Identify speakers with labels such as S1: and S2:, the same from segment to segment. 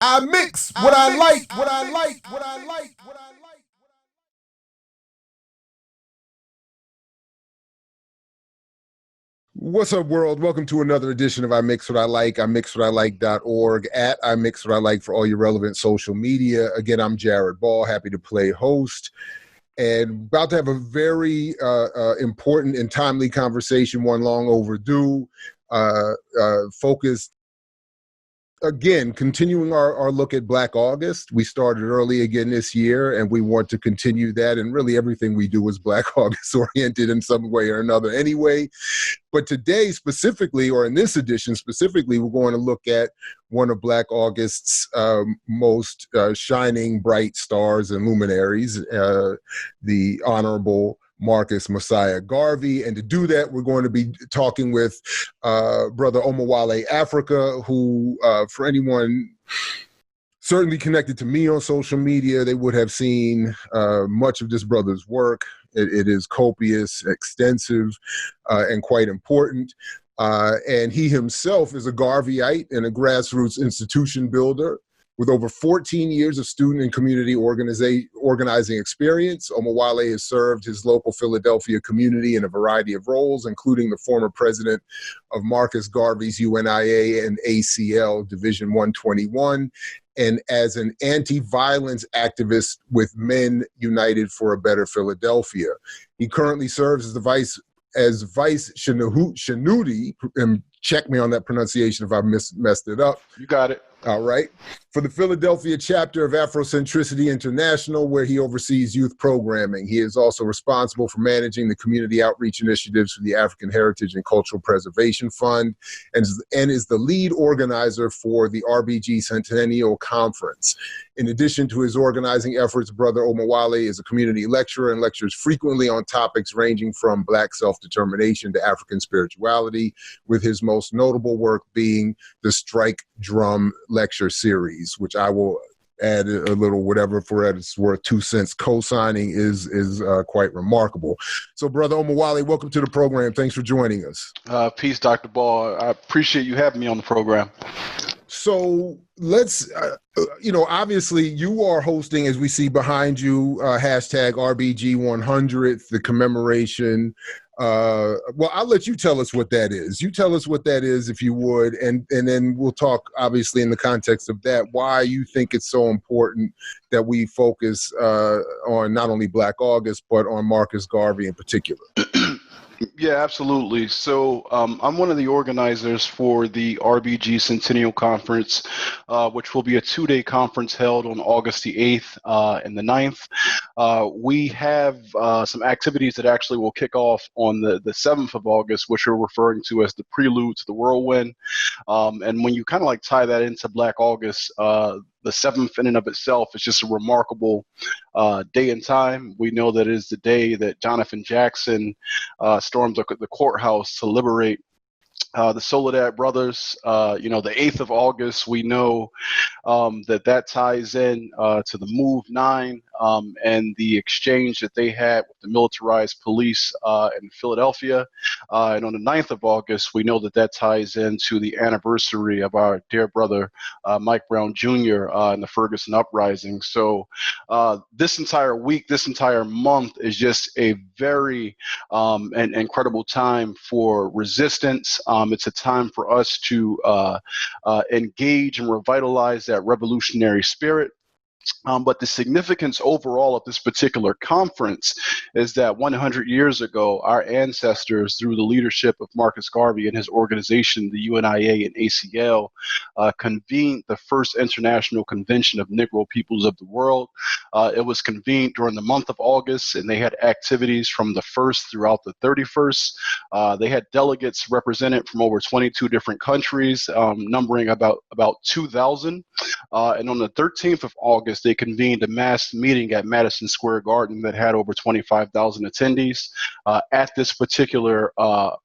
S1: I mix what I like, what I like, what I like, what I like. What's up, world? Welcome to another edition of I Mix What I Like, imixwhatilike.org, at I Mix What I Like for all your relevant social media. Again, I'm Jared Ball, happy to play host, and about to have a very important and timely conversation, one long overdue, focused again, continuing our look at Black August. We started early again this year, and we want to continue that. And really everything we do is Black August oriented in some way or another anyway. But today specifically, or in this edition specifically, we're going to look at one of Black August's most shining bright stars and luminaries, the Honorable Marcus Messiah Garvey. And to do that, we're going to be talking with Brother Omowale Afrika, who, for anyone certainly connected to me on social media, they would have seen much of this brother's work. It is copious, extensive, and quite important. And he himself is a Garveyite and a grassroots institution builder. With over 14 years of student and community organizing experience, Omowale has served his local Philadelphia community in a variety of roles, including the former president of Marcus Garvey's UNIA and ACL Division 121, and as an anti-violence activist with Men United for a Better Philadelphia. He currently serves as the vice Shanuti, and check me on that pronunciation if I messed it up.
S2: You got it.
S1: All right. For the Philadelphia chapter of Afrocentricity International, where he oversees youth programming. He is also responsible for managing the community outreach initiatives for the African Heritage and Cultural Preservation Fund, and is the lead organizer for the RBG Centennial Conference. In addition to his organizing efforts, Brother Omowale is a community lecturer and lectures frequently on topics ranging from Black self-determination to African spirituality, with his most notable work being the Strike Drum lecture series, which I will add a little whatever for it's worth 2 cents co-signing is quite remarkable. So, Brother Omowale, welcome to the program. Thanks for joining us.
S2: Peace, Dr. Ball. I appreciate you having me on the program.
S1: So let's, obviously you are hosting, as we see behind you, hashtag RBG 100th, the commemoration. Well, I'll let you tell us what that is. You tell us what that is, if you would, and then we'll talk, obviously, in the context of that, why you think it's so important that we focus on not only Black August, but on Marcus Garvey in particular.
S2: Yeah, absolutely. So I'm one of the organizers for the RBG Centennial Conference, which will be a 2-day conference held on August the 8th and the 9th. We have some activities that actually will kick off on the 7th of August, which we're referring to as the prelude to the whirlwind. And when you kind of like tie that into Black August, the 7th in and of itself is just a remarkable day and time. We know that it is the day that Jonathan Jackson stormed the courthouse to liberate the Soledad brothers. The 8th of August, we know that ties in to the Move 9 and the exchange that they had with the militarized police in Philadelphia. And on the 9th of August, we know that ties into the anniversary of our dear brother, Mike Brown Jr. In the Ferguson Uprising. So this entire week, this entire month is just a very incredible time for resistance. It's a time for us to engage and revitalize that revolutionary spirit. But the significance overall of this particular conference is that 100 years ago, our ancestors, through the leadership of Marcus Garvey and his organization, the UNIA and ACL, convened the first international convention of Negro peoples of the world. It was convened during the month of August, and they had activities from the 1st throughout the 31st. They had delegates represented from over 22 different countries, numbering about 2,000. And on the 13th of August, they convened a mass meeting at Madison Square Garden that had over 25,000 attendees. At this particular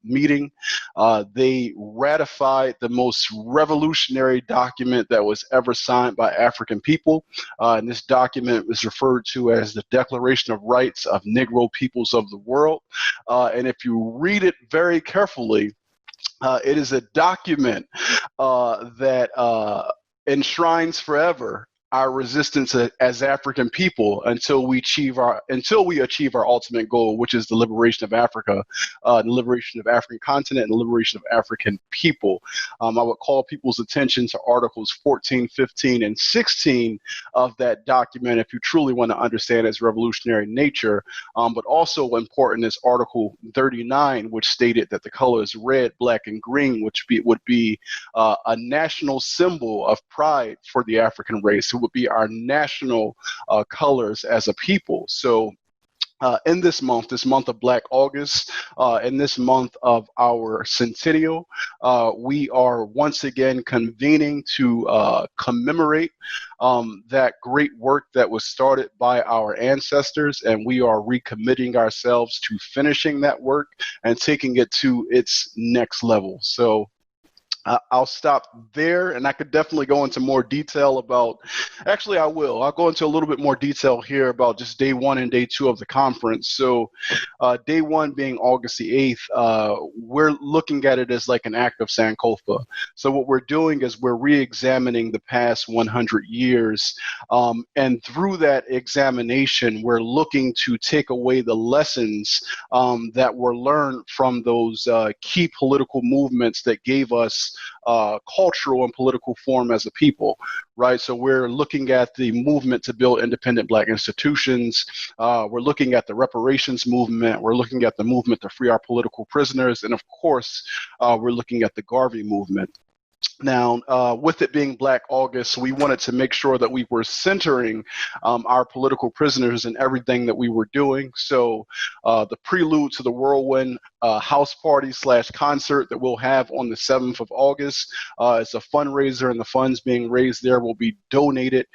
S2: meeting, they ratified the most revolutionary document that was ever signed by African people. And this document was referred to as the Declaration of Rights of Negro Peoples of the World. And if you read it very carefully, it is a document that enshrines forever our resistance as African people until we achieve our ultimate goal, which is the liberation of Africa, the liberation of African continent, and the liberation of African people. I would call people's attention to Articles 14, 15, and 16 of that document if you truly want to understand its revolutionary nature. But also important is Article 39, which stated that the colors red, black, and green, which would be a national symbol of pride for the African race. It would be our national colors as a people. So in this month of Black August, in this month of our centennial, we are once again convening to commemorate that great work that was started by our ancestors, and we are recommitting ourselves to finishing that work and taking it to its next level. So I'll stop there, and I could definitely go into more detail about, actually I will. I'll go into a little bit more detail here about just day one and day two of the conference. So day one being August the 8th, we're looking at it as like an act of Sankofa. So what we're doing is we're re-examining the past 100 years, and through that examination, we're looking to take away the lessons that were learned from those key political movements that gave us cultural and political form as a people, right? So we're looking at the movement to build independent Black institutions. We're looking at the reparations movement. We're looking at the movement to free our political prisoners. And of course, we're looking at the Garvey movement. Now, with it being Black August, we wanted to make sure that we were centering our political prisoners in everything that we were doing. So the prelude to the Whirlwind house party / concert that we'll have on the 7th of August is a fundraiser, and the funds being raised there will be donated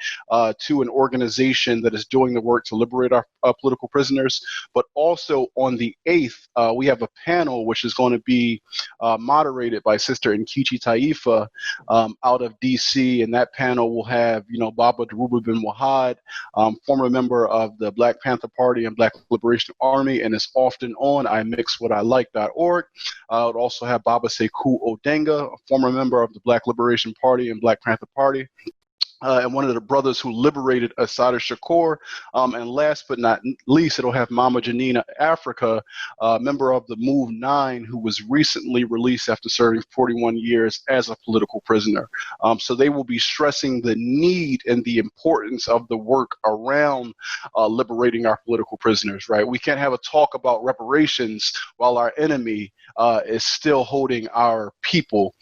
S2: to an organization that is doing the work to liberate our political prisoners. But also on the 8th, we have a panel which is going to be moderated by Sister Nkechi Taifa out of DC, and that panel will have, Baba Daruba bin Wahad, former member of the Black Panther Party and Black Liberation Army, and is often on imixwhatilike.org. It would also have Baba Sekou Odenga, a former member of the Black Liberation Party and Black Panther Party. And one of the brothers who liberated Assata Shakur. And last but not least, it'll have Mama Janina Afrika, member of the Move 9, who was recently released after serving 41 years as a political prisoner. So they will be stressing the need and the importance of the work around liberating our political prisoners, right? We can't have a talk about reparations while our enemy is still holding our people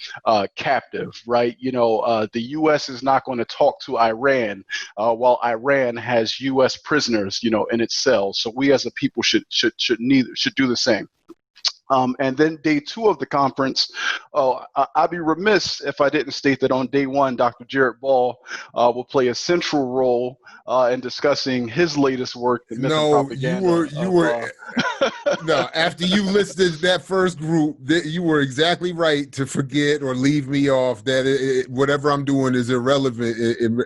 S2: captive, right? The U.S. is not going to talk to Iran while Iran has U.S. prisoners, in its cells. So we as a people should do the same. And then day two of the conference, I'd be remiss if I didn't state that on day one, Dr. Jared Ball will play a central role in discussing his latest work, The Myth and Propaganda.
S1: No, after you listed that first group, you were exactly right to forget or leave me off that whatever I'm doing is irrelevant in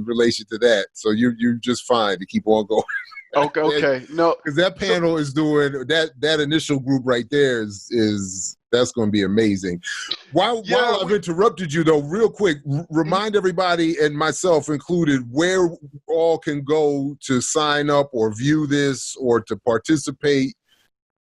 S1: relation to that. So you're just fine to keep on going.
S2: Okay. No,
S1: because that panel is doing that initial group right there is that's going to be amazing. While I've interrupted you though, real quick, remind everybody and myself included where all can go to sign up or view this or to participate.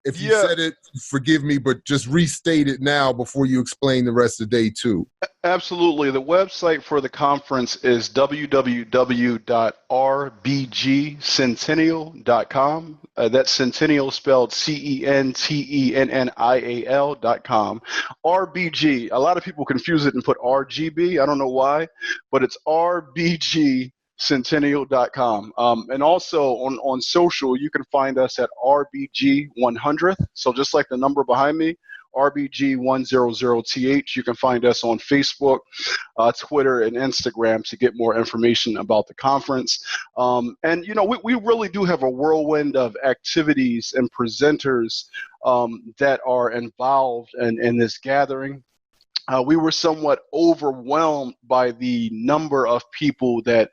S1: If you said it, forgive me, but just restate it now before you explain the rest of day two.
S2: Absolutely. The website for the conference is www.rbgcentennial.com. That's Centennial spelled CENTENNIAL.com. RBG. A lot of people confuse it and put RGB. I don't know why, but it's RBG Centennial.com. And also on social, you can find us at RBG 100th. So just like the number behind me, RBG 100th. You can find us on Facebook, Twitter, and Instagram to get more information about the conference. And, we really do have a whirlwind of activities and presenters that are involved in this gathering. We were somewhat overwhelmed by the number of people that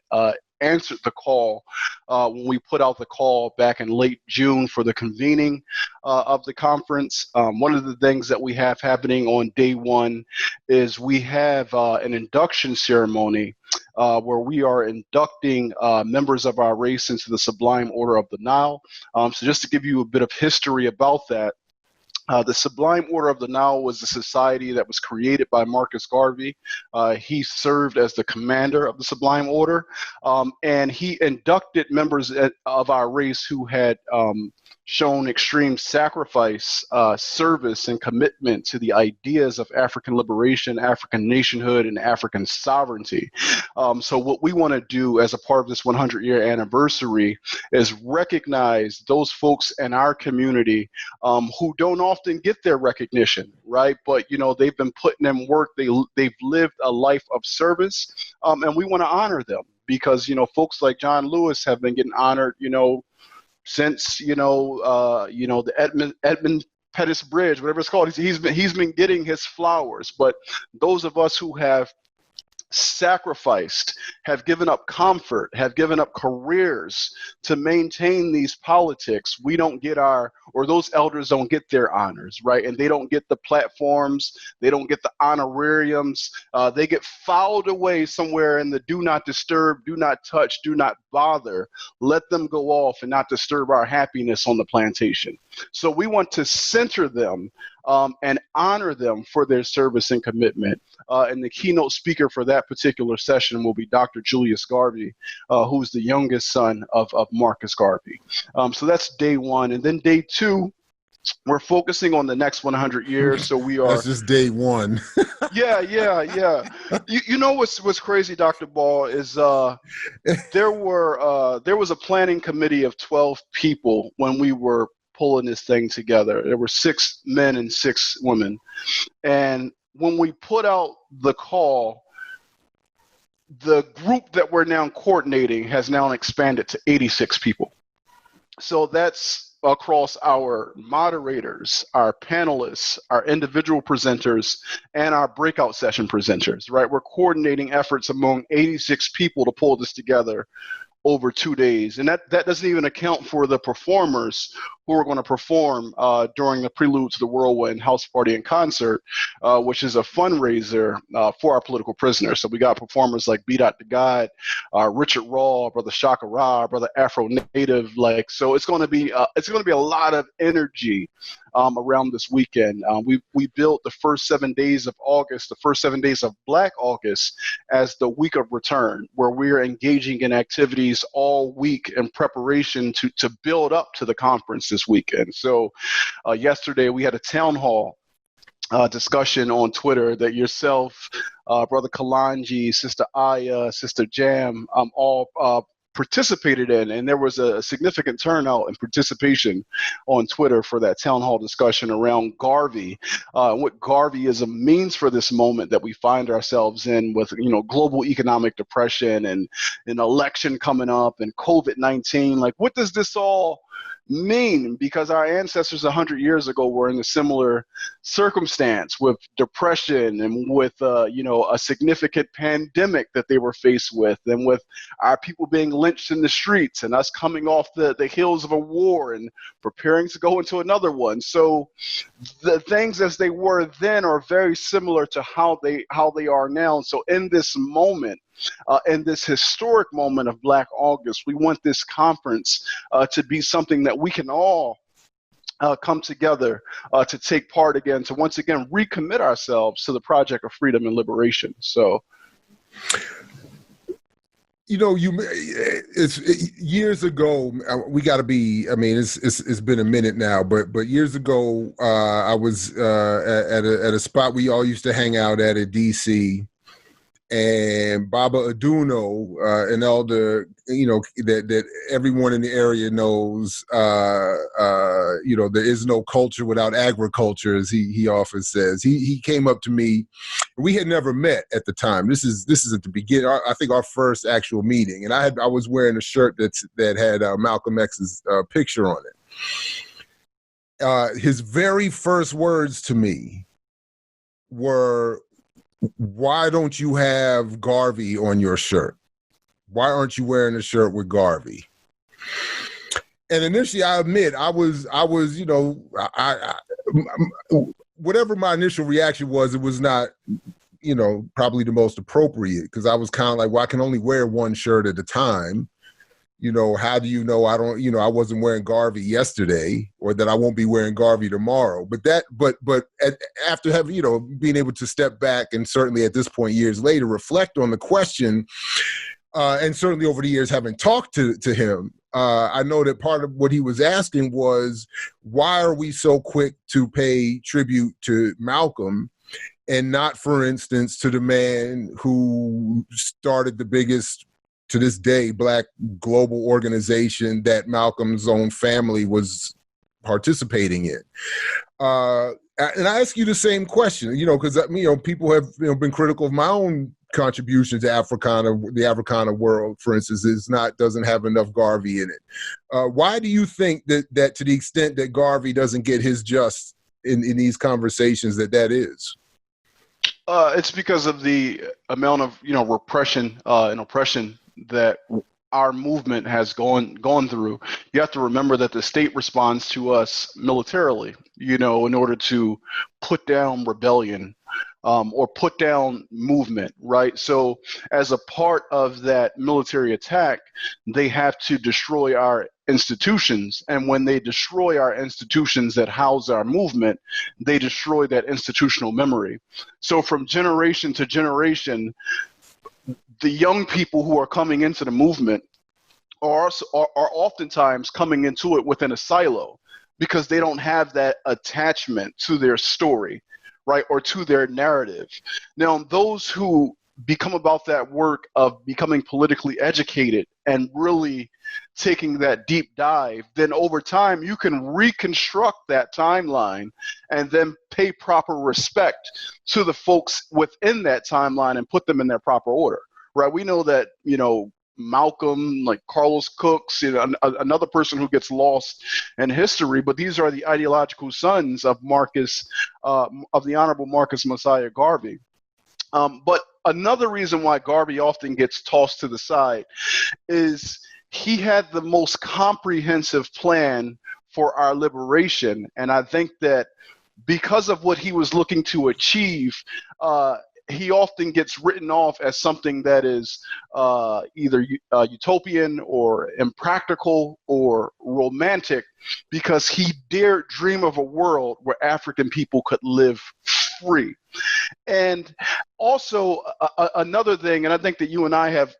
S2: answered the call when we put out the call back in late June for the convening of the conference. One of the things that we have happening on day one is we have an induction ceremony where we are inducting members of our race into the Sublime Order of the Nile. So just to give you a bit of history about that, the Sublime Order of the Nile was a society that was created by Marcus Garvey. He served as the commander of the Sublime Order, and he inducted members of our race who had shown extreme sacrifice, service, and commitment to the ideas of African liberation, African nationhood, and African sovereignty. So what we want to do as a part of this 100-year anniversary is recognize those folks in our community who don't often get their recognition, right? But, you know, they've been putting in work. They've lived a life of service, and we want to honor them because, you know, folks like John Lewis have been getting honored, you know, since the Edmund Pettus Bridge, whatever it's called. He's been getting his flowers. But those of us who have sacrificed, have given up comfort, have given up careers to maintain these politics, we don't get or those elders don't get their honors, right? And they don't get the platforms, they don't get the honorariums, they get filed away somewhere in the do not disturb, do not touch, do not bother. Let them go off and not disturb our happiness on the plantation. So we want to center them and honor them for their service and commitment. And the keynote speaker for that particular session will be Dr. Julius Garvey, who's the youngest son of Marcus Garvey. So that's day one. And then day two, we're focusing on the next 100 years. So we are.
S1: That's just day one.
S2: Yeah. You know what's crazy, Dr. Ball, is there was a planning committee of 12 people when we were pulling this thing together. There were 6 men and 6 women. And when we put out the call, the group that we're now coordinating has now expanded to 86 people. So that's across our moderators, our panelists, our individual presenters, and our breakout session presenters, right? We're coordinating efforts among 86 people to pull this together over 2 days. And that doesn't even account for the performers who are going to perform during the Prelude to the Whirlwind House Party and Concert, which is a fundraiser for our political prisoners. So we got performers like B. Dot the God, Richard Raw, Brother Shaka Ra, Brother Afro Native. So it's going to be a lot of energy around this weekend. We built the first 7 days of August, the first 7 days of Black August, as the week of return, where we're engaging in activities all week in preparation to build up to the conference this weekend. So yesterday we had a town hall discussion on Twitter that yourself, Brother Kalanji, Sister Aya, Sister Jam, all participated in, and there was a significant turnout and participation on Twitter for that town hall discussion around Garvey, what Garveyism means for this moment that we find ourselves in with, global economic depression and an election coming up and COVID-19. Like, what does this all mean? Because our ancestors 100 years ago were in a similar circumstance with depression and with a significant pandemic that they were faced with, and with our people being lynched in the streets and us coming off the heels of a war and preparing to go into another one. So the things as they were then are very similar to how they are now. So in this moment, in this historic moment of Black August, we want this conference to be something that we can all come together to take part again, to once again recommit ourselves to the project of freedom and liberation. So,
S1: it's years ago. We got to be. I mean, it's been a minute now, but years ago, I was at a spot we all used to hang out at in DC. And Baba Aduno, an elder, that everyone in the area knows, there is no culture without agriculture, as he often says. He came up to me. We had never met at the time. This is at the beginning. I think our first actual meeting, and I was wearing a shirt that had Malcolm X's picture on it. His very first words to me were, "Why don't you have Garvey on your shirt?" why aren't you wearing a shirt with Garvey? And initially, I admit, I was, you know, whatever my initial reaction was, it was not, you know, probably the most appropriate, because I was kind of like, well, I can only wear one shirt at a time. You know, how do you know I wasn't wearing Garvey yesterday, or that I won't be wearing Garvey tomorrow? But after having, you know, being able to step back and certainly at this point, years later, reflect on the question, and certainly over the years having talked to him, I know that part of what he was asking was, why are we so quick to pay tribute to Malcolm and not, for instance, to the man who started the biggest, to this day, Black global organization that Malcolm's own family was participating in? And I ask you the same question, you know, because, you know, people have, you know, been critical of my own contribution to the Africana world, for instance, doesn't have enough Garvey in it. Why do you think that to the extent that Garvey doesn't get his just in these conversations, that is?
S2: It's because of the amount of, you know, repression and oppression that our movement has gone through. You have to remember that the state responds to us militarily, you know, in order to put down rebellion, or put down movement, right? So as a part of that military attack, they have to destroy our institutions. And when they destroy our institutions that house our movement, they destroy that institutional memory. So from generation to generation, the young people who are coming into the movement are oftentimes coming into it within a silo, because they don't have that attachment to their story, right, or to their narrative. Now, those who become about that work of becoming politically educated and really taking that deep dive, then over time you can reconstruct that timeline and then pay proper respect to the folks within that timeline and put them in their proper order, right? We know that, you know, Malcolm, like Carlos Cooks, you know, another person who gets lost in history, but these are the ideological sons of of the Honorable Marcus Messiah Garvey. But another reason why Garvey often gets tossed to the side is he had the most comprehensive plan for our liberation. And I think that because of what he was looking to achieve, he often gets written off as something that is either utopian or impractical or romantic, because he dared dream of a world where African people could live free. And also another thing, and I think that you and I have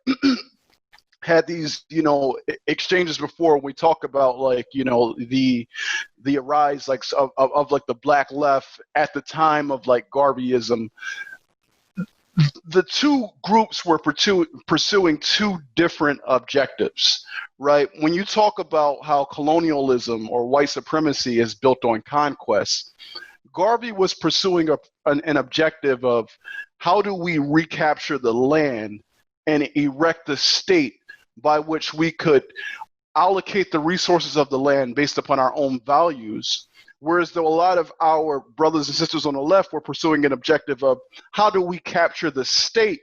S2: had these, you know, exchanges before, when we talk about, like, you know, the arise, like, of like the Black left at the time of like Garveyism. The two groups were pursuing two different objectives, right? When you talk about how colonialism or white supremacy is built on conquest, Garvey was pursuing an objective of, how do we recapture the land and erect the state by which we could allocate the resources of the land based upon our own values. Whereas though a lot of our brothers and sisters on the left were pursuing an objective of, how do we capture the state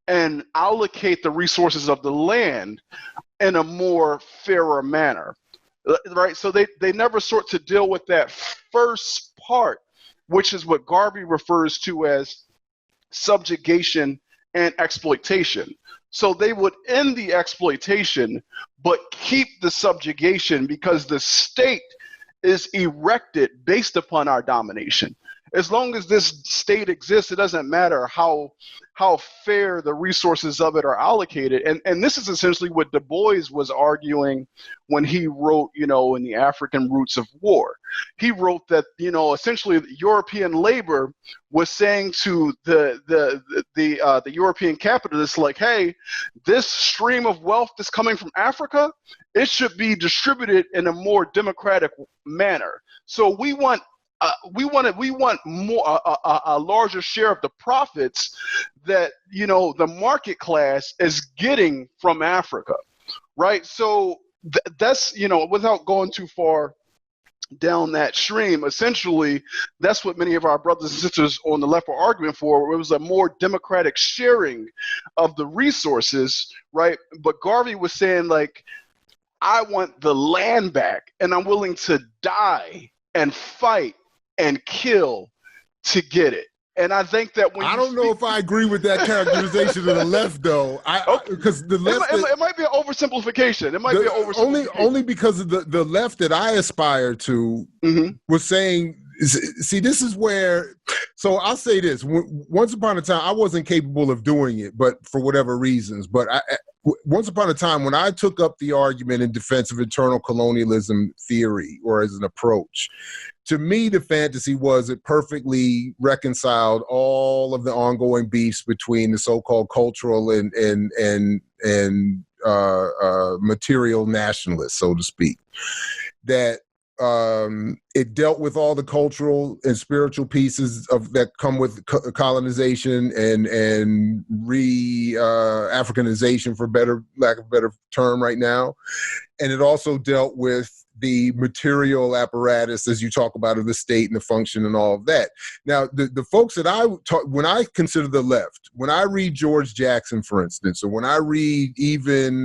S2: and allocate the resources of the land in a more fairer manner, right? So they never sought to deal with that first part, which is what Garvey refers to as subjugation and exploitation. So they would end the exploitation, but keep the subjugation, because the state is erected based upon our domination. As long as this state exists, it doesn't matter how fair the resources of it are allocated. And this is essentially what Du Bois was arguing when he wrote, you know, in The African Roots of War. He wrote that, you know, essentially European labor was saying to the European capitalists, like, hey, this stream of wealth that's coming from Africa, it should be distributed in a more democratic manner. So we want more a larger share of the profits that, you know, the market class is getting from Africa, right? So that's, you know, without going too far down that stream. Essentially, that's what many of our brothers and sisters on the left were arguing for. It was a more democratic sharing of the resources, right? But Garvey was saying, like, I want the land back, and I'm willing to die and fight and kill to get it. And I think that when
S1: I don't know if I agree with that characterization of the left, though. Because the left,
S2: it might be an oversimplification. It might be an oversimplification.
S1: Only because of the left that I aspire to was saying. See, this is where. So I'll say this: once upon a time, I wasn't capable of doing it, but for whatever reasons. But once upon a time, when I took up the argument in defense of internal colonialism theory or as an approach, to me, the fantasy was it perfectly reconciled all of the ongoing beefs between the so-called cultural and material nationalists, so to speak. That it dealt with all the cultural and spiritual pieces of that come with colonization and Africanization, for lack of a better term right now. And it also dealt with the material apparatus, as you talk about, of the state and the function and all of that. Now, the folks that when I consider the left, when I read George Jackson, for instance, or when I read even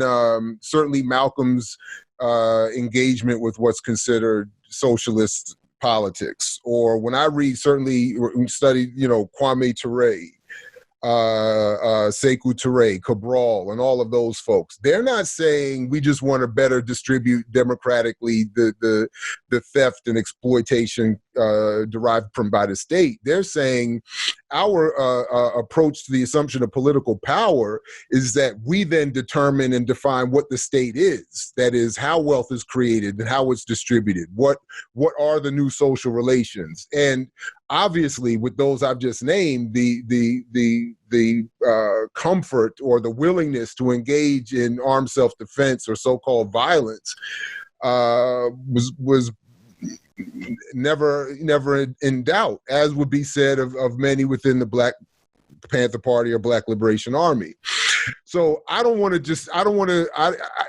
S1: certainly Malcolm's engagement with what's considered socialist politics, or when I read certainly study, Kwame Ture, Sekou Touré, Cabral, and all of those folks. They're not saying we just want to better distribute democratically the theft and exploitation derived from by the state. They're saying our approach to the assumption of political power is that we then determine and define what the state is. That is, how wealth is created and how it's distributed. What are the new social relations? And obviously, with those I've just named, the comfort or the willingness to engage in armed self-defense or so-called violence was never in doubt, as would be said of many within the Black Panther Party or Black Liberation Army. So I don't want to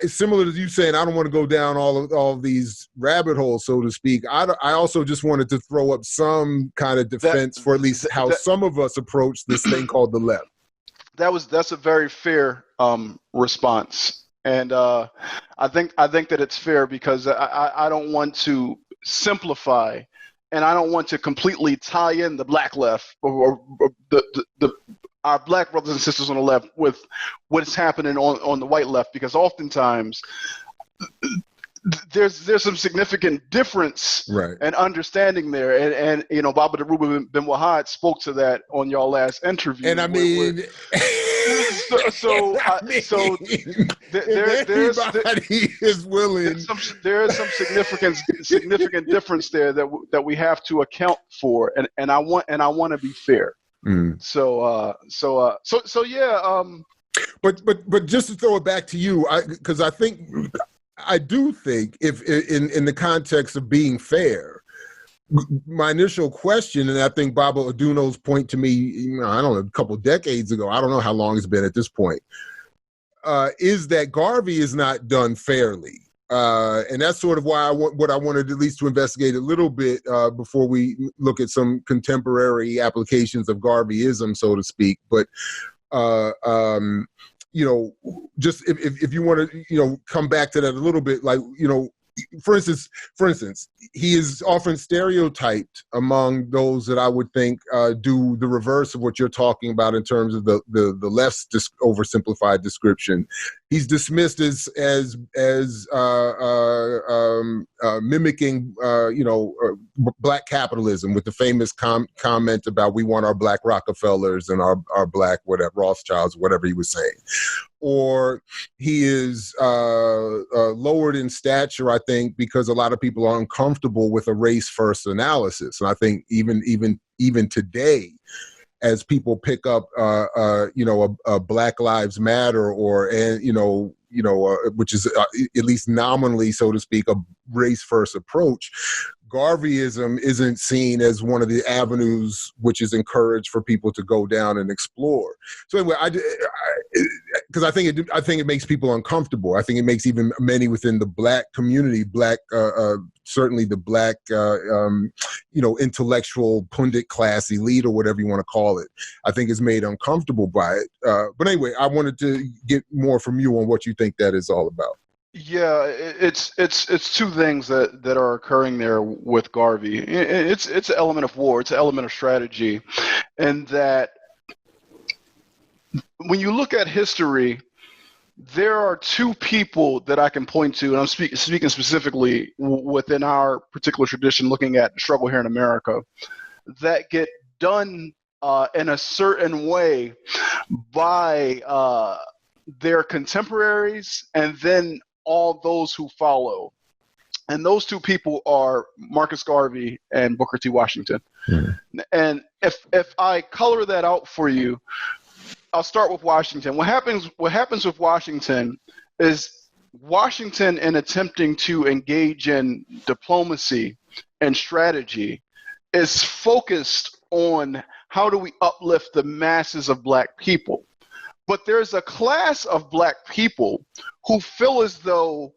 S1: similar to you saying, I don't want to go down all of these rabbit holes, so to speak. I also just wanted to throw up some kind of defense for at least how some of us approach this thing called the left. That's
S2: a very fair response. And I think that it's fair because I don't want to simplify, and I don't want to completely tie in the Black left or our Black brothers and sisters on the left with what's happening on the white left, because oftentimes there's some significant difference and understanding there, and Baba Daruba bin Wahad spoke to that on y'all last interview.
S1: And I mean, is willing.
S2: There is some significant difference there that we have to account for, and I want to be fair. So yeah.
S1: But just to throw it back to you, because I do think if in the context of being fair, my initial question, and I think Baba Aduno's point to me, I don't know, a couple decades ago, I don't know how long it's been at this point, is that Garvey is not done fairly. And that's sort of why what I wanted at least to investigate a little bit before we look at some contemporary applications of Garveyism, so to speak. But just if you want to, come back to that a little bit, like, for instance, he is often stereotyped among those that I would think do the reverse of what you're talking about in terms of the left's oversimplified description. He's dismissed as mimicking, Black capitalism, with the famous comment about we want our Black Rockefellers and our Black whatever Rothschilds, whatever he was saying. Or he is lowered in stature, I think, because a lot of people are uncomfortable with a race-first analysis. And I think even today, as people pick up, a Black Lives Matter which is at least nominally, so to speak, a race-first approach, Garveyism isn't seen as one of the avenues which is encouraged for people to go down and explore. So anyway, because I think it makes people uncomfortable. I think it makes even many within the Black community, certainly the Black, intellectual pundit class elite or whatever you want to call it. I think is made uncomfortable by it. But anyway, I wanted to get more from you on what you think that is all about.
S2: Yeah, it's two things that are occurring there with Garvey. It's an element of war. It's an element of strategy, and that when you look at history, there are two people that I can point to, and I'm speaking specifically within our particular tradition, looking at the struggle here in America, that get done in a certain way by their contemporaries and then all those who follow. And those two people are Marcus Garvey and Booker T. Washington. Mm-hmm. And if I color that out for you, I'll start with Washington. What happens with Washington is Washington, in attempting to engage in diplomacy and strategy, is focused on how do we uplift the masses of Black people. But there's a class of Black people who feel as though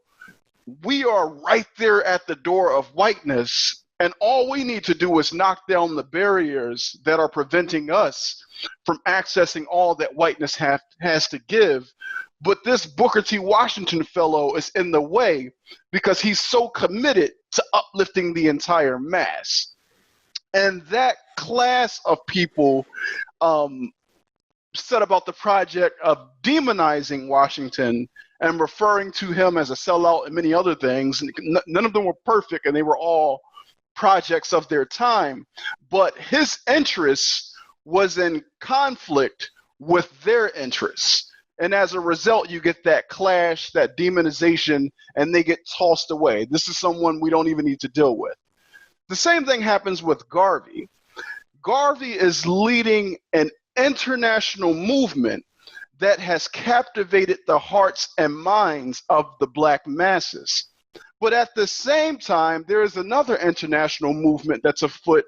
S2: we are right there at the door of whiteness, and all we need to do is knock down the barriers that are preventing us from accessing all that whiteness has to give. But this Booker T. Washington fellow is in the way because he's so committed to uplifting the entire mass. And that class of people set about the project of demonizing Washington and referring to him as a sellout and many other things. And none of them were perfect, and they were all projects of their time. But his interests was in conflict with their interests. And as a result, you get that clash, that demonization, and they get tossed away. This is someone we don't even need to deal with. The same thing happens with Garvey. Garvey is leading an international movement that has captivated the hearts and minds of the Black masses. But at the same time, there is another international movement that's afoot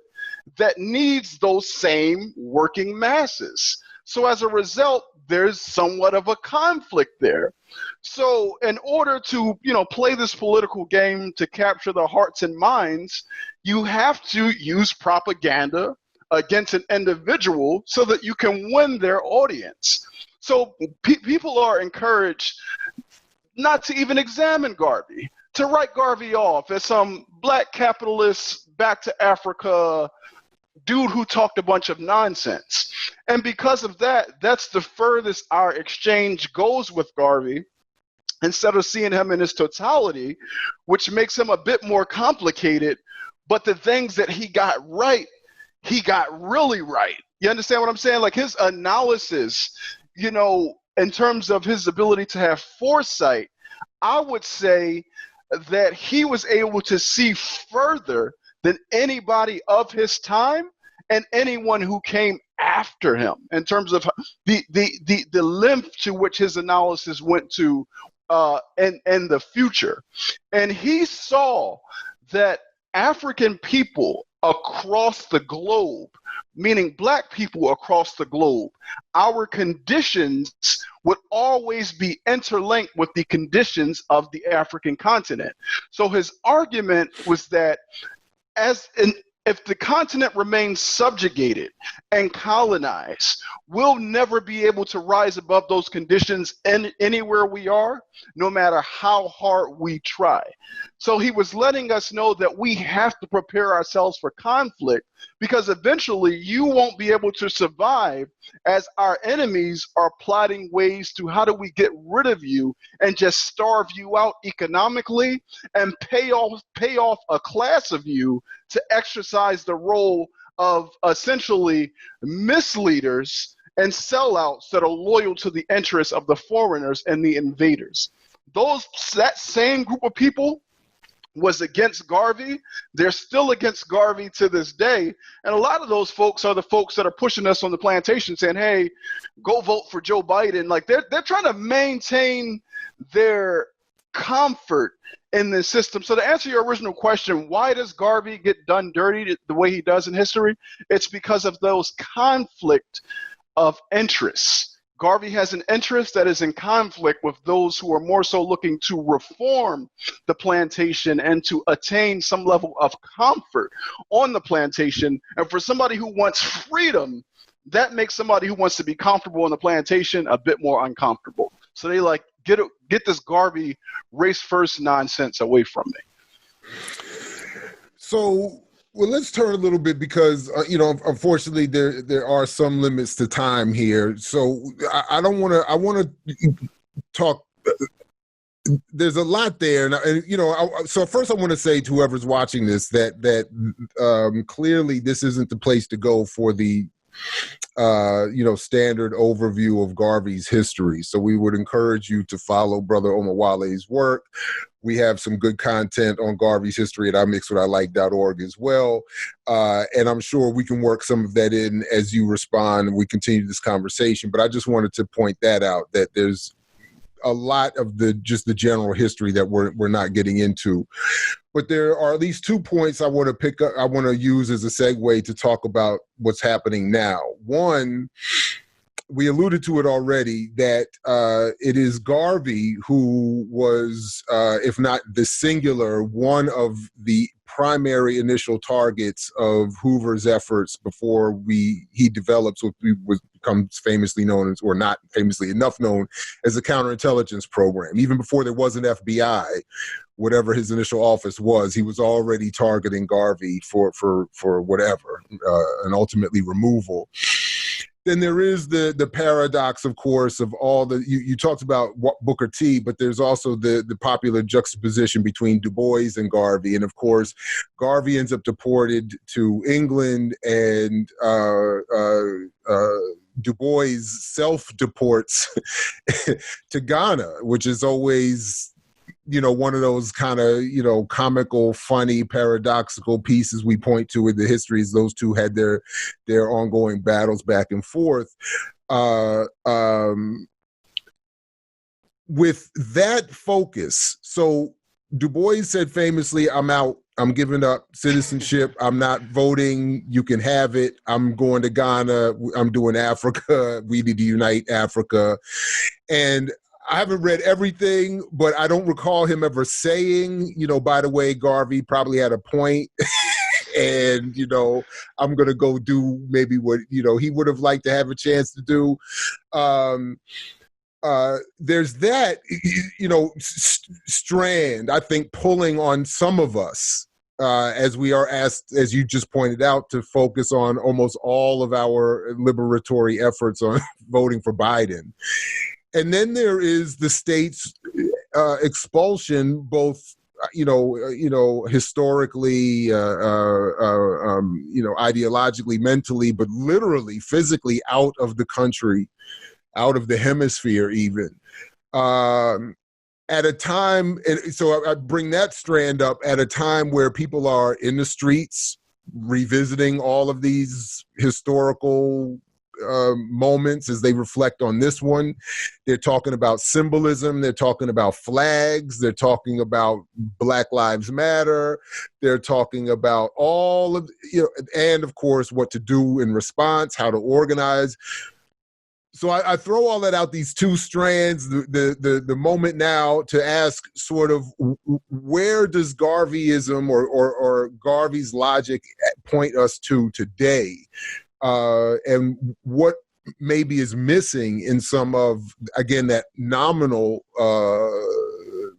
S2: that needs those same working masses. So as a result, there's somewhat of a conflict there. So in order to, play this political game to capture the hearts and minds, you have to use propaganda against an individual so that you can win their audience. So people are encouraged not to even examine Garvey, to write Garvey off as some Black capitalist back to Africa dude who talked a bunch of nonsense. And because of that, that's the furthest our exchange goes with Garvey, instead of seeing him in his totality, which makes him a bit more complicated. But the things that he got right, he got really right. You understand what I'm saying? Like his analysis, in terms of his ability to have foresight, I would say that he was able to see further than anybody of his time and anyone who came after him in terms of the length to which his analysis went to in the future. And he saw that African people across the globe, meaning Black people across the globe, our conditions would always be interlinked with the conditions of the African continent. So his argument was that if the continent remains subjugated and colonized, we'll never be able to rise above those conditions anywhere we are, no matter how hard we try. So he was letting us know that we have to prepare ourselves for conflict, because eventually you won't be able to survive as our enemies are plotting ways to how do we get rid of you and just starve you out economically and pay off a class of you to exercise the role of essentially misleaders and sellouts that are loyal to the interests of the foreigners and the invaders. That same group of people was against Garvey. They're still against Garvey to this day. And a lot of those folks are the folks that are pushing us on the plantation saying, hey, go vote for Joe Biden. Like they're trying to maintain their comfort in this system. So to answer your original question, why does Garvey get done dirty the way he does in history? It's because of those conflict of interests. Garvey has an interest that is in conflict with those who are more so looking to reform the plantation and to attain some level of comfort on the plantation. And for somebody who wants freedom, that makes somebody who wants to be comfortable on the plantation a bit more uncomfortable. So they like, get this Garvey race first nonsense away from me.
S1: So, well, let's turn a little bit because, unfortunately, there are some limits to time here. So I don't want to, I want to talk, there's a lot there. And so first I want to say to whoever's watching this that clearly this isn't the place to go for the standard overview of Garvey's history. So we would encourage you to follow Brother Omowale's work. We have some good content on Garvey's history at imixwhatilike.org as well. And I'm sure we can work some of that in as you respond and we continue this conversation. But I just wanted to point that out, that there's a lot of the general history that we're not getting into. But there are at least 2 points I want to pick up, I want to use as a segue to talk about what's happening now. One, we alluded to it already, that it is Garvey who was, if not the singular, one of the primary initial targets of Hoover's efforts before he develops what becomes famously known as, or not famously enough known as, the counterintelligence program. Even before there was an FBI, whatever his initial office was, he was already targeting Garvey for whatever, and ultimately removal. Then there is the paradox, of course, of all the, you talked about Booker T, but there's also the popular juxtaposition between Du Bois and Garvey. And of course, Garvey ends up deported to England, and Du Bois self-deports to Ghana, which is always, one of those kind of, comical, funny, paradoxical pieces we point to in the histories. Those two had their ongoing battles back and forth. With that focus, so Du Bois said famously, "I'm out. I'm giving up citizenship. I'm not voting. You can have it. I'm going to Ghana. I'm doing Africa. We need to unite Africa." And I haven't read everything, but I don't recall him ever saying, by the way, Garvey probably had a point. And, I'm going to go do maybe what, he would have liked to have a chance to do. There's that, strand, I think, pulling on some of us, as we are asked, as you just pointed out, to focus on almost all of our liberatory efforts on voting for Biden. And then there is the state's expulsion, both, historically, ideologically, mentally, but literally, physically out of the country, out of the hemisphere even. At a time, and so I bring that strand up at a time where people are in the streets revisiting all of these historical moments as they reflect on this one. They're talking about symbolism. They're talking about flags. They're talking about Black Lives Matter. They're talking about all of, and of course, what to do in response, how to organize. So I throw all that out, these two strands, the moment now to ask sort of, where does Garveyism or Garvey's logic point us to today? And what maybe is missing in some of, again, that nominal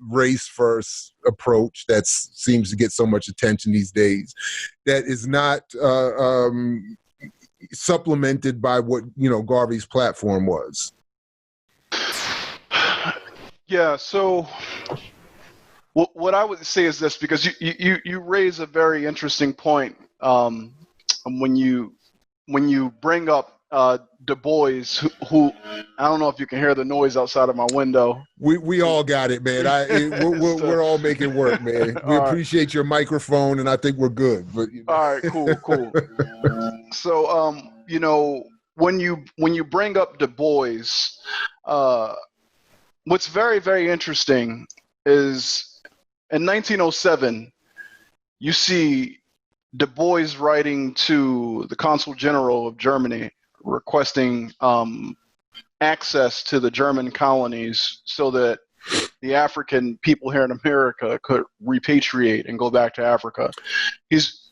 S1: race first approach that seems to get so much attention these days, that is not supplemented by what, Garvey's platform was.
S2: Yeah, so what I would say is this, because you raise a very interesting point when you bring up Du Bois, who I don't know if you can hear the noise outside of my window.
S1: We all got it, man. We're all making work, man. We appreciate your microphone, and I think we're good. But
S2: all right, cool. So when you bring up Du Bois, what's very, very interesting is in 1907, you see Du Bois writing to the Consul General of Germany requesting access to the German colonies so that the African people here in America could repatriate and go back to Africa. He's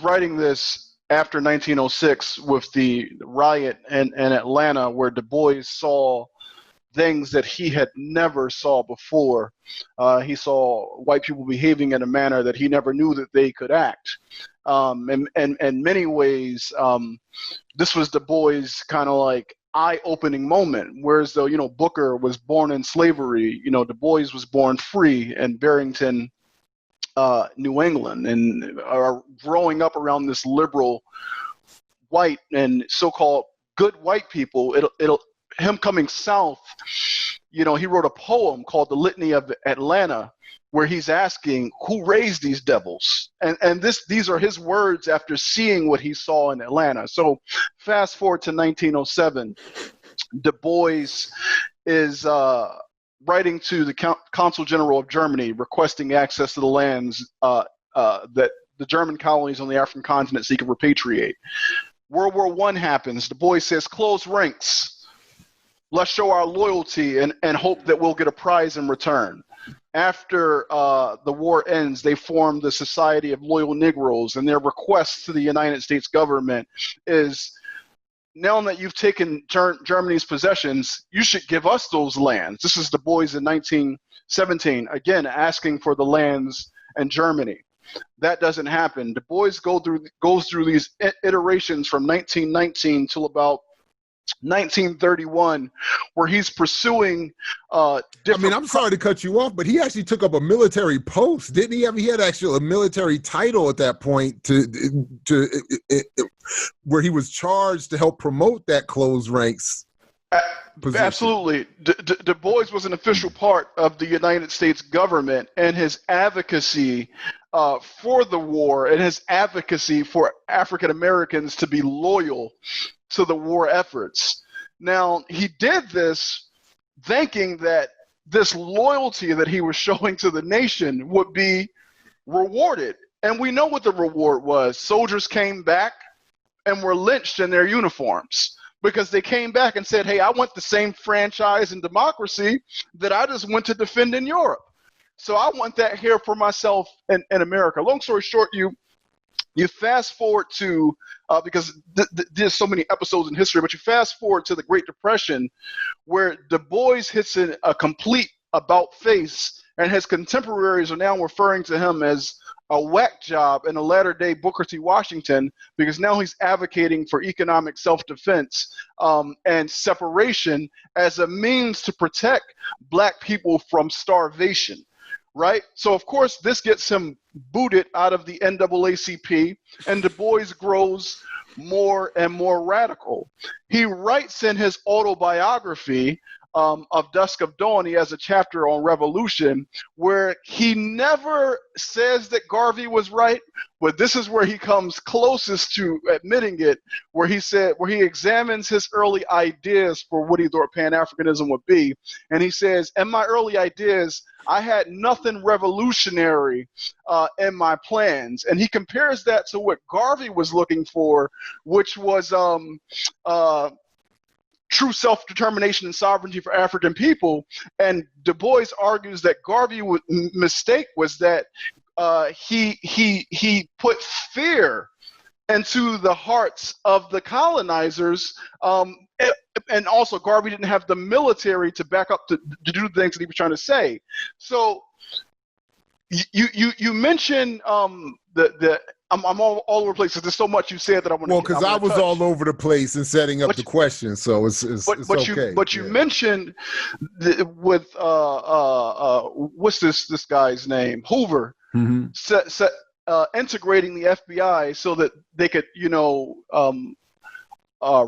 S2: writing this after 1906 with the riot in Atlanta, where Du Bois saw things that he had never saw before. He saw white people behaving in a manner that he never knew that they could act. And in many ways, this was Du Bois' kind of like eye-opening moment, whereas though, Booker was born in slavery, Du Bois was born free in Barrington, New England, and growing up around this liberal white and so-called good white people. Him coming south, he wrote a poem called The Litany of Atlanta, where he's asking who raised these devils, and these are his words after seeing what he saw in Atlanta. So fast forward to 1907, Du Bois is writing to the Consul General of Germany requesting access to the lands that the German colonies on the African continent so he could repatriate. World War I happens. Du Bois says, close ranks. Let's show our loyalty and hope that we'll get a prize in return. After the war ends, they form the Society of Loyal Negroes, and their request to the United States government is, now that you've taken Germany's possessions, you should give us those lands. This is Du Bois in 1917, again asking for the lands in Germany. That doesn't happen. Du Bois goes through these iterations from 1919 till about 1931, where he's pursuing different.
S1: I'm sorry to cut you off, but he actually took up a military post, didn't he? He had actually a military title at that point to where he was charged to help promote that closed ranks position.
S2: Absolutely. Du Bois was an official part of the United States government, and his advocacy for the war and his advocacy for African Americans to be loyal to the war efforts. Now, he did this thinking that this loyalty that he was showing to the nation would be rewarded. And we know what the reward was. Soldiers came back and were lynched in their uniforms because they came back and said, hey, I want the same franchise and democracy that I just went to defend in Europe. So I want that here for myself in America. Long story short, you fast forward to, because there's so many episodes in history, but you fast forward to the Great Depression, where Du Bois hits a complete about face, and his contemporaries are now referring to him as a whack job and a latter-day Booker T. Washington, because now he's advocating for economic self-defense and separation as a means to protect black people from starvation. Right? So, of course, this gets him booted out of the NAACP, and Du Bois grows more and more radical. He writes in his autobiography of Dusk of Dawn, he has a chapter on revolution where he never says that Garvey was right, but this is where he comes closest to admitting it, where he examines his early ideas for what he thought Pan-Africanism would be. And he says, in my early ideas, I had nothing revolutionary in my plans. And he compares that to what Garvey was looking for, which was true self-determination and sovereignty for African people. And Du Bois argues that Garvey's mistake was that he put fear into the hearts of the colonizers, and also Garvey didn't have the military to back up to do the things that he was trying to say. So you mentioned I'm all over the place because there's so much you said that I want to.
S1: Well, because I was all over the place in setting up the question, so it's okay.
S2: You mentioned with what's this guy's name, Hoover, integrating the FBI so that they could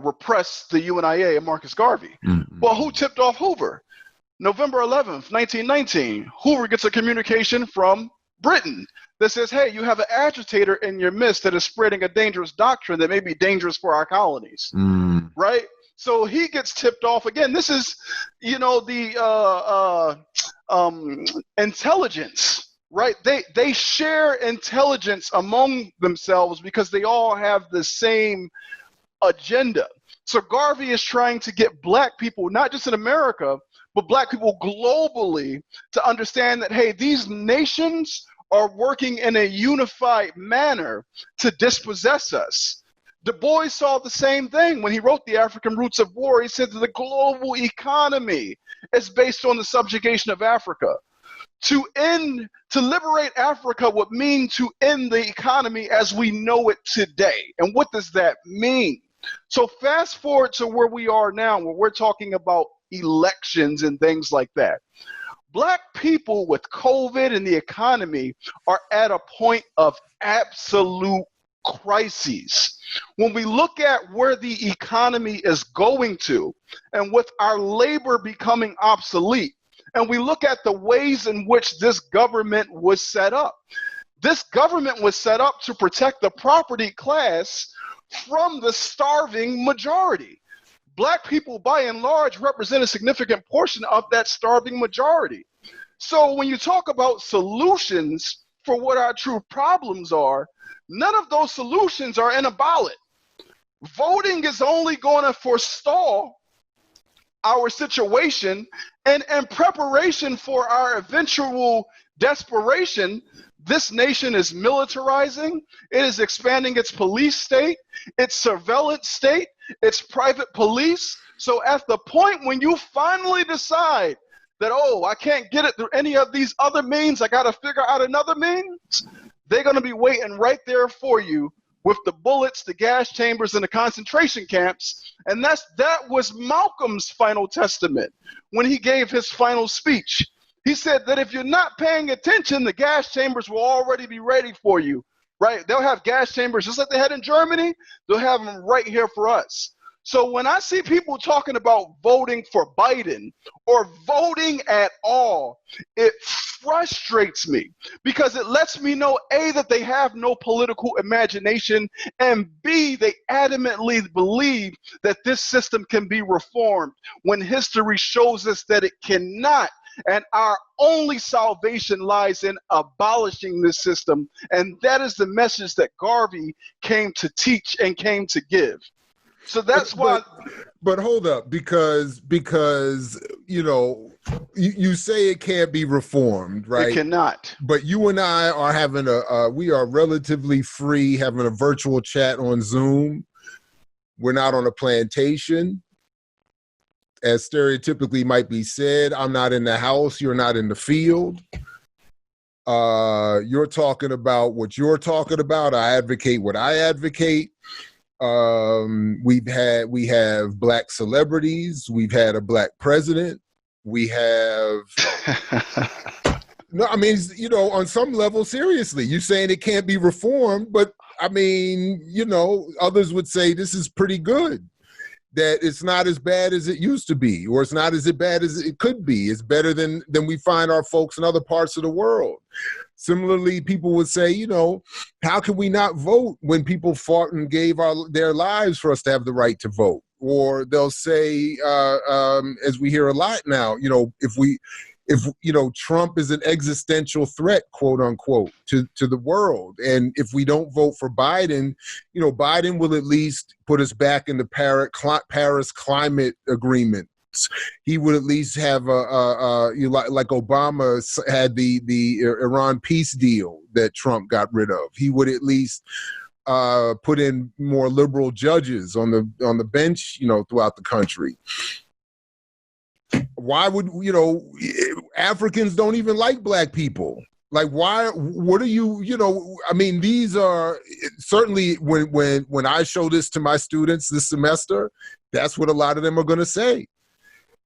S2: repress the UNIA and Marcus Garvey. Well, who tipped off Hoover? November 11th, 1919. Hoover gets a communication from Britain that says, hey, you have an agitator in your midst that is spreading a dangerous doctrine that may be dangerous for our colonies, right? So he gets tipped off again. This is, the intelligence, right? They share intelligence among themselves because they all have the same agenda. So Garvey is trying to get black people, not just in America, but black people globally, to understand that, hey, these nations are working in a unified manner to dispossess us. Du Bois saw the same thing when he wrote The African Roots of War. He said that the global economy is based on the subjugation of Africa. To liberate Africa would mean to end the economy as we know it today. And what does that mean? So fast forward to where we are now, where we're talking about elections and things like that. Black people with COVID and the economy are at a point of absolute crises. When we look at where the economy is going to, and with our labor becoming obsolete, and we look at the ways in which this government was set up. This government was set up to protect the property class from the starving majority. Black people, by and large, represent a significant portion of that starving majority. So when you talk about solutions for what our true problems are, none of those solutions are in a ballot. Voting is only going to forestall our situation, and in preparation for our eventual desperation, this nation is militarizing, it is expanding its police state, its surveillance state, its private police. So at the point when you finally decide that, oh, I can't get it through any of these other means, I got to figure out another means, they're going to be waiting right there for you with the bullets, the gas chambers, and the concentration camps. And that was Malcolm's final testament when he gave his final speech. He said that if you're not paying attention, the gas chambers will already be ready for you, right? They'll have gas chambers just like they had in Germany. They'll have them right here for us. So when I see people talking about voting for Biden or voting at all, it frustrates me because it lets me know, A, that they have no political imagination, and B, they adamantly believe that this system can be reformed when history shows us that it cannot. And our only salvation lies in abolishing this system. And that is the message that Garvey came to teach and came to give. So that's why.
S1: But hold up, because you know, you say it can't be reformed, right?
S2: It cannot.
S1: But you and I are having we are relatively free, having a virtual chat on Zoom. We're not on a plantation, as stereotypically might be said. I'm not in the house. You're not in the field. You're talking about what you're talking about. I advocate what I advocate. We have black celebrities. We've had a black president. We have no, I mean, you know, on some level, seriously, you're saying it can't be reformed, but I mean, you know, others would say this is pretty good, that it's not as bad as it used to be, or it's not as bad as it could be. It's better than we find our folks in other parts of the world. Similarly, people would say, you know, how can we not vote when people fought and gave their lives for us to have the right to vote? Or they'll say, as we hear a lot now, you know, if you know, Trump is an existential threat, quote unquote, to the world. And if we don't vote for Biden, you know, Biden will at least put us back in the Paris climate agreement. He would at least have like Obama had the Iran peace deal that Trump got rid of. He would at least put in more liberal judges on the bench, you know, throughout the country. Why would, you know, Africans don't even like black people? Like, why? What are you know? I mean, these are certainly when I show this to my students this semester, that's what a lot of them are going to say.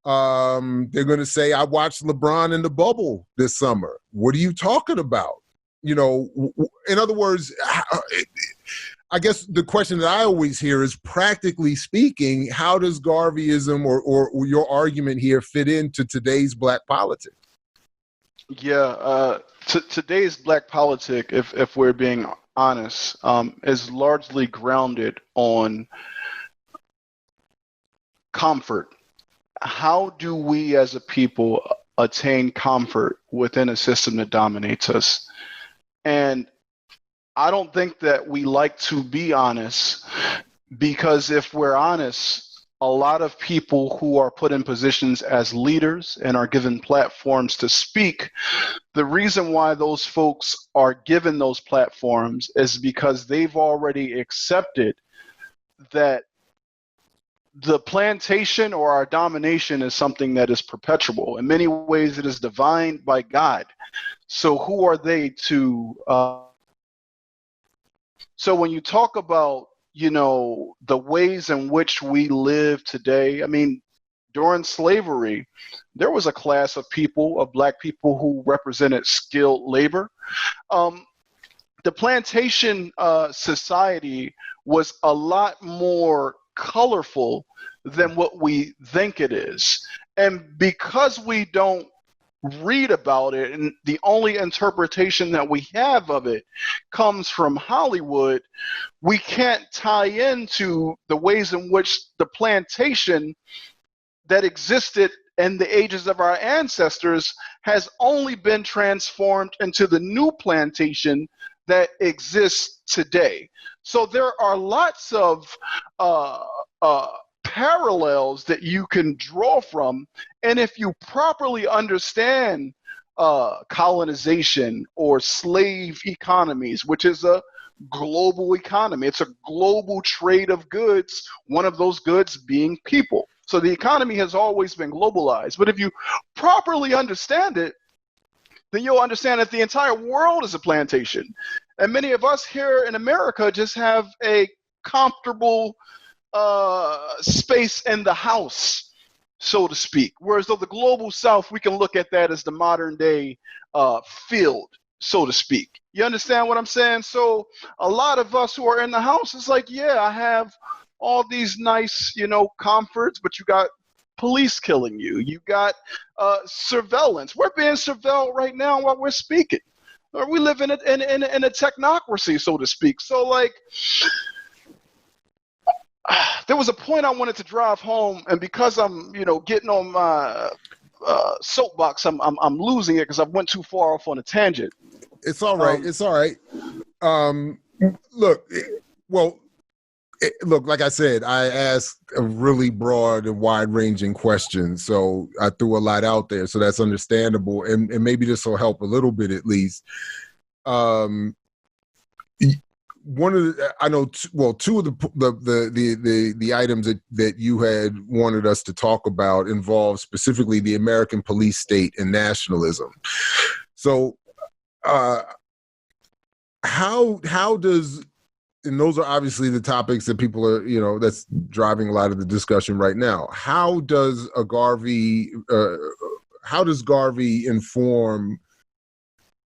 S1: They're going to say, I watched LeBron in the bubble this summer. What are you talking about? You know, in other words, I guess the question that I always hear is, practically speaking, how does Garveyism or your argument here fit into today's black politics?
S2: Yeah, today's black politic, if we're being honest, is largely grounded on comfort. How do we as a people attain comfort within a system that dominates us? And I don't think that we like to be honest, because if we're honest, a lot of people who are put in positions as leaders and are given platforms to speak, the reason why those folks are given those platforms is because they've already accepted that the plantation or our domination is something that is perpetual. In many ways, it is divine by God. So who are they to so when you talk about, the ways in which we live today, I mean, during slavery, there was a class of people, of black people, who represented skilled labor. The plantation society was a lot more colorful than what we think it is. And because we don't read about it, and the only interpretation that we have of it comes from Hollywood, we can't tie into the ways in which the plantation that existed in the ages of our ancestors has only been transformed into the new plantation that exists today. So there are lots of parallels that you can draw from, and if you properly understand colonization or slave economies, which is a global economy, it's a global trade of goods, one of those goods being people. So the economy has always been globalized, but if you properly understand it, then you'll understand that the entire world is a plantation. And many of us here in America just have a comfortable space in the house, so to speak. Whereas though the global South, we can look at that as the modern day field, so to speak. You understand what I'm saying? So a lot of us who are in the house, it's like, yeah, I have all these nice, comforts, but you got police killing you. You got surveillance. We're being surveilled right now while we're speaking. Or we live in a technocracy, so to speak. So like, there was a point I wanted to drive home, and because I'm, getting on my soapbox, I'm losing it because I went too far off on a tangent.
S1: It's all right. It's all right. Look, like I said, I asked a really broad and wide-ranging question, so I threw a lot out there, so that's understandable, and maybe this will help a little bit at least. One of the, I know, two of the items that you had wanted us to talk about involve specifically the American police state and nationalism. So, how does, and those are obviously the topics that people are, that's driving a lot of the discussion right now. How does Garvey inform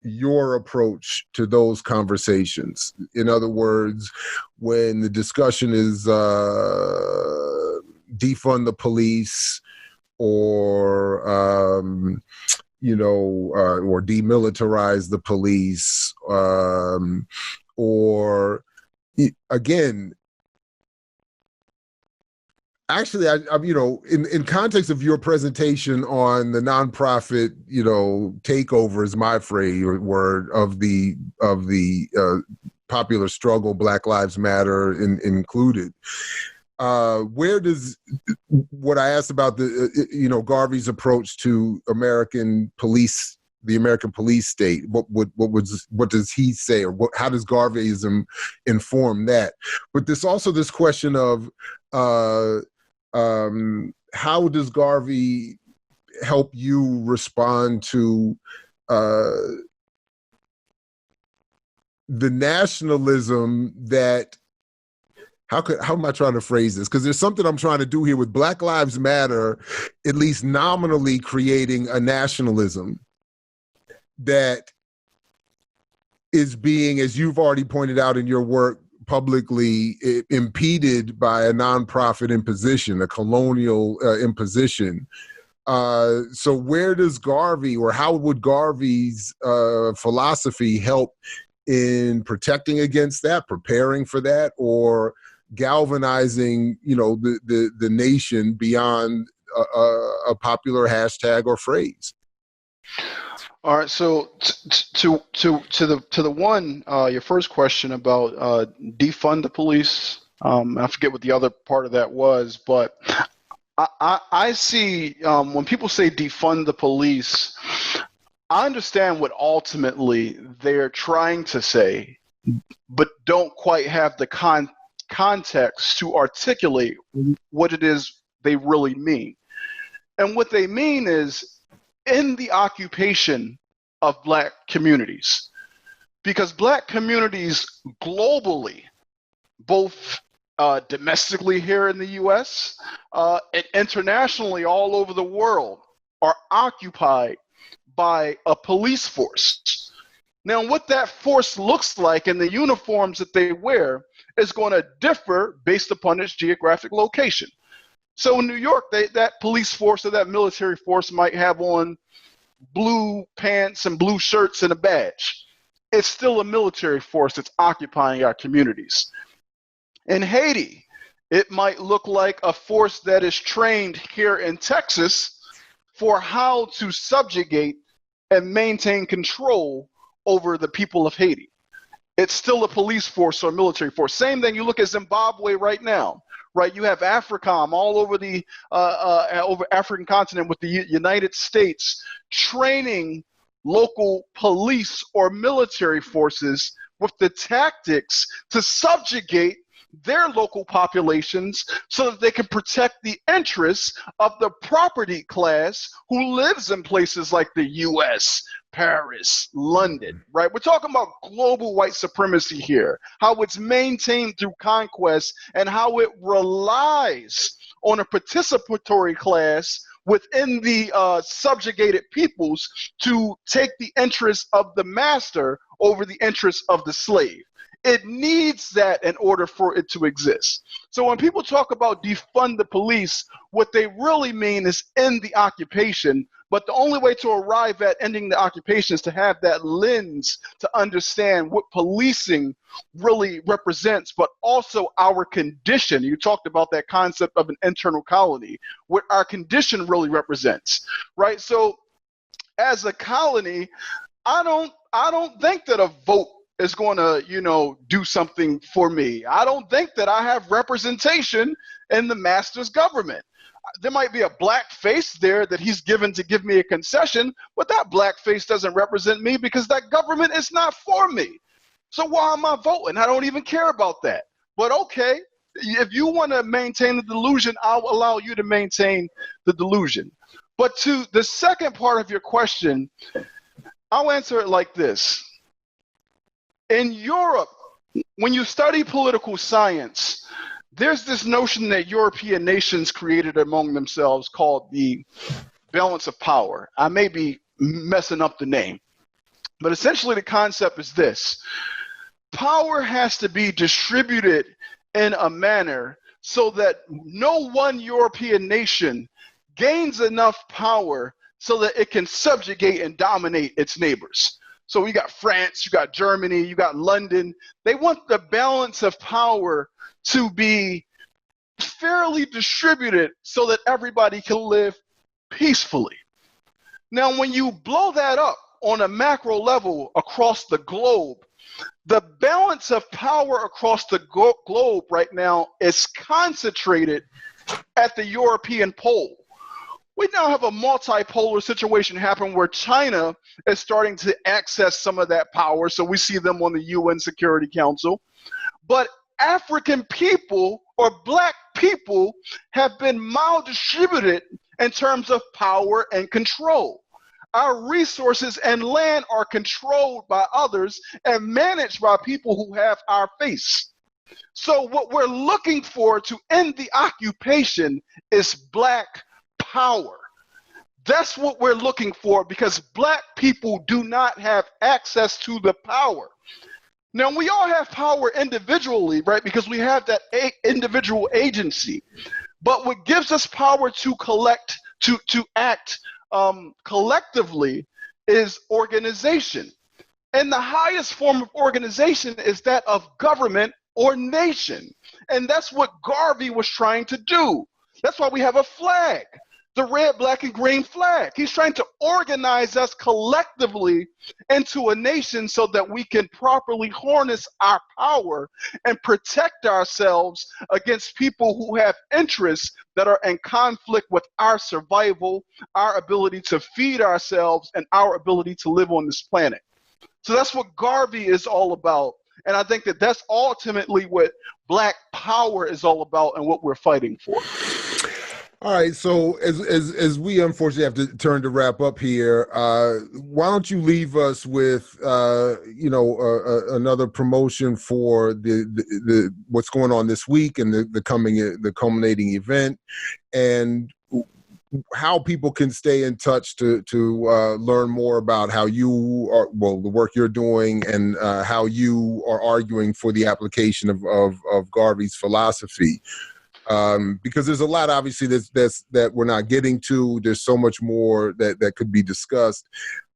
S1: your approach to those conversations? In other words, when the discussion is defund the police or or demilitarize the police, or again, actually, I in context of your presentation on the nonprofit, takeover is my phrase or word of the popular struggle, Black Lives Matter included. Where does what I asked about the Garvey's approach to the American police state? What does he say, or how does Garveyism inform that? But there's also this question of how does Garvey help you respond to the nationalism that, how am I trying to phrase this? Because there's something I'm trying to do here with Black Lives Matter, at least nominally creating a nationalism that is being, as you've already pointed out in your work, publicly impeded by a nonprofit imposition, a colonial imposition. So where does Garvey, or how would Garvey's philosophy help in protecting against that, preparing for that, or galvanizing, the nation beyond a popular hashtag or phrase?
S2: All right. So to the one, your first question about defund the police. I forget what the other part of that was, but I see when people say defund the police, I understand what ultimately they're trying to say, but don't quite have the context to articulate what it is they really mean. And what they mean is in the occupation of Black communities, because Black communities globally, both domestically here in the US and internationally all over the world, are occupied by a police force. Now, what that force looks like and the uniforms that they wear is going to differ based upon its geographic location. So in New York, that police force or that military force might have on blue pants and blue shirts and a badge. It's still a military force that's occupying our communities. In Haiti, it might look like a force that is trained here in Texas for how to subjugate and maintain control over the people of Haiti. It's still a police force or a military force. Same thing, you look at Zimbabwe right now, right? You have AFRICOM all over the over African continent with the United States training local police or military forces with the tactics to subjugate their local populations so that they can protect the interests of the property class who lives in places like the US, Paris, London, right? We're talking about global white supremacy here, how it's maintained through conquest and how it relies on a participatory class within the subjugated peoples to take the interests of the master over the interests of the slave. It needs that in order for it to exist. So when people talk about defund the police, what they really mean is end the occupation, but the only way to arrive at ending the occupation is to have that lens to understand what policing really represents, but also our condition. You talked about that concept of an internal colony, what our condition really represents, right? So as a colony, I don't think that a vote is going to, do something for me. I don't think that I have representation in the master's government. There might be a black face there that he's given to give me a concession, but that black face doesn't represent me because that government is not for me. So why am I voting? I don't even care about that. But okay, if you want to maintain the delusion, I'll allow you to maintain the delusion. But to the second part of your question, I'll answer it like this. In Europe, when you study political science, there's this notion that European nations created among themselves called the balance of power. I may be messing up the name, but essentially the concept is this. Power has to be distributed in a manner so that no one European nation gains enough power so that it can subjugate and dominate its neighbors. So you got France, you got Germany, you got London. They want the balance of power to be fairly distributed so that everybody can live peacefully. Now, when you blow that up on a macro level across the globe, the balance of power across the globe right now is concentrated at the European pole. We now have a multipolar situation happen where China is starting to access some of that power. So we see them on the UN Security Council. But African people or black people have been maldistributed in terms of power and control. Our resources and land are controlled by others and managed by people who have our face. So what we're looking for to end the occupation is black power. That's what we're looking for because black people do not have access to the power. Now, we all have power individually, right? Because we have that individual agency. But what gives us power to collect, to act collectively is organization. And the highest form of organization is that of government or nation. And that's what Garvey was trying to do. That's why we have a flag. the red, black, and green flag. He's trying to organize us collectively into a nation so that we can properly harness our power and protect ourselves against people who have interests that are in conflict with our survival, our ability to feed ourselves, and our ability to live on this planet. So that's what Garvey is all about. And I think that that's ultimately what Black power is all about and what we're fighting for.
S1: All right, so as we unfortunately have to turn to wrap up here, why don't you leave us with another promotion for the what's going on this week and the culminating event, and how people can stay in touch to learn more about how you are, the work you're doing, and how you are arguing for the application of Garvey's philosophy. Because there's a lot, obviously, that we're not getting to. There's so much more that could be discussed.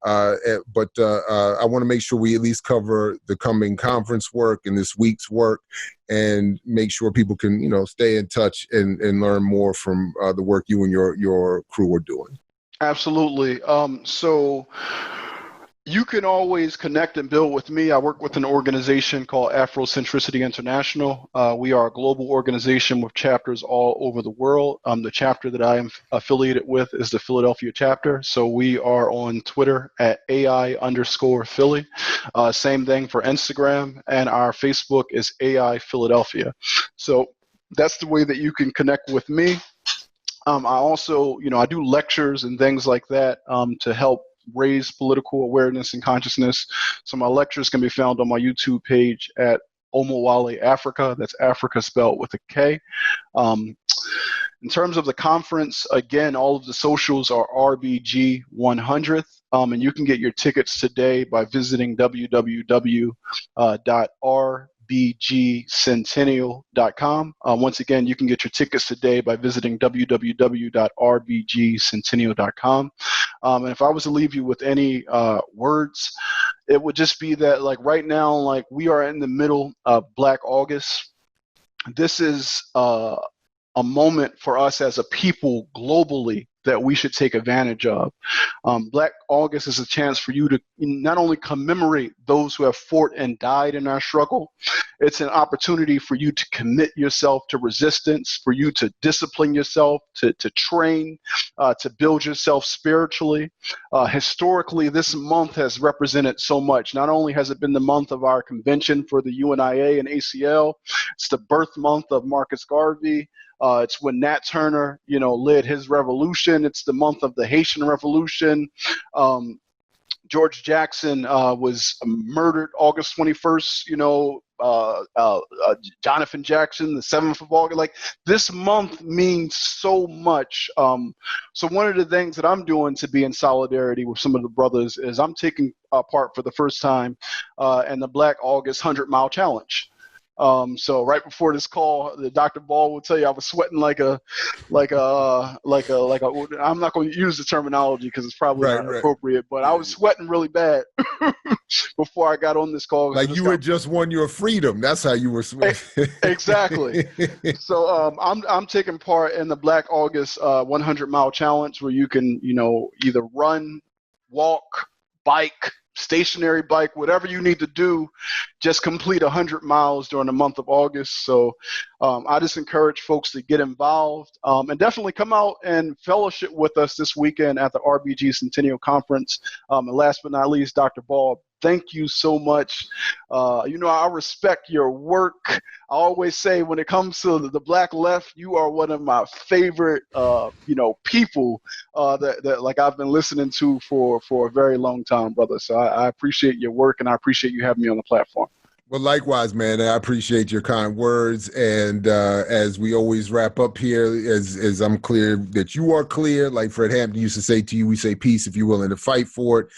S1: But I want to make sure we at least cover the coming conference work and this week's work, and make sure people can, stay in touch and learn more from the work you and your crew are doing.
S2: Absolutely. So you can always connect and build with me. I work with an organization called Afrocentricity International. We are a global organization with chapters all over the world. The chapter that I am affiliated with is the Philadelphia chapter. So we are on Twitter at AI_Philly. Same thing for Instagram, and our Facebook is AI Philadelphia. So that's the way that you can connect with me. I also, I do lectures and things like that to help raise political awareness and consciousness. So my lectures can be found on my YouTube page at Omowale Afrika. That's Africa spelled with a K. In terms of the conference, again, all of the socials are RBG 100th. And you can get your tickets today by visiting www.rbgcentennial.com. Once again, you can get your tickets today by visiting www.rbgcentennial.com. And if I was to leave you with any words, it would just be that, like, right now, we are in the middle of Black August. This is a moment for us as a people globally that we should take advantage of. Black August is a chance for you to not only commemorate those who have fought and died in our struggle, it's an opportunity for you to commit yourself to resistance, for you to discipline yourself, to train, to build yourself spiritually. Historically, this month has represented so much. Not only has it been the month of our convention for the UNIA and ACL, it's the birth month of Marcus Garvey. It's when Nat Turner, led his revolution. It's the month of the Haitian Revolution. George Jackson was murdered August 21st, Jonathan Jackson, the 7th of August. This month means so much. So one of the things that I'm doing to be in solidarity with some of the brothers is I'm taking part for the first time in the Black August 100-mile challenge. So right before this call, the Dr. Ball will tell you I was sweating like a I'm not going to use the terminology because it's probably not appropriate, but I was sweating really bad before I got on this call.
S1: Like you had just won your freedom. That's how you were sweating.
S2: Exactly. So I'm taking part in the Black August 100-mile challenge, where you can either run, walk, bike, stationary bike, whatever you need to do, just complete 100 miles during the month of August. So I just encourage folks to get involved and definitely come out and fellowship with us this weekend at the RBG Centennial Conference. And last but not least, Dr. Ball, thank you so much. I respect your work. I always say when it comes to the Black left, you are one of my favorite, people that I've been listening to for a very long time, brother. So I appreciate your work, and I appreciate you having me on the platform.
S1: Well, likewise, man. I appreciate your kind words. And as we always wrap up here, as I'm clear that you are clear, like Fred Hampton used to say to you, we say peace if you're willing to fight for it.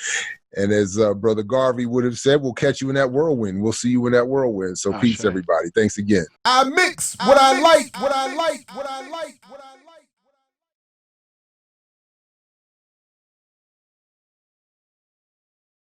S1: And as Brother Garvey would have said, we'll catch you in that whirlwind. We'll see you in that whirlwind. So peace, everybody. Thanks again. I mix what I like, what I like, what I like, what I like.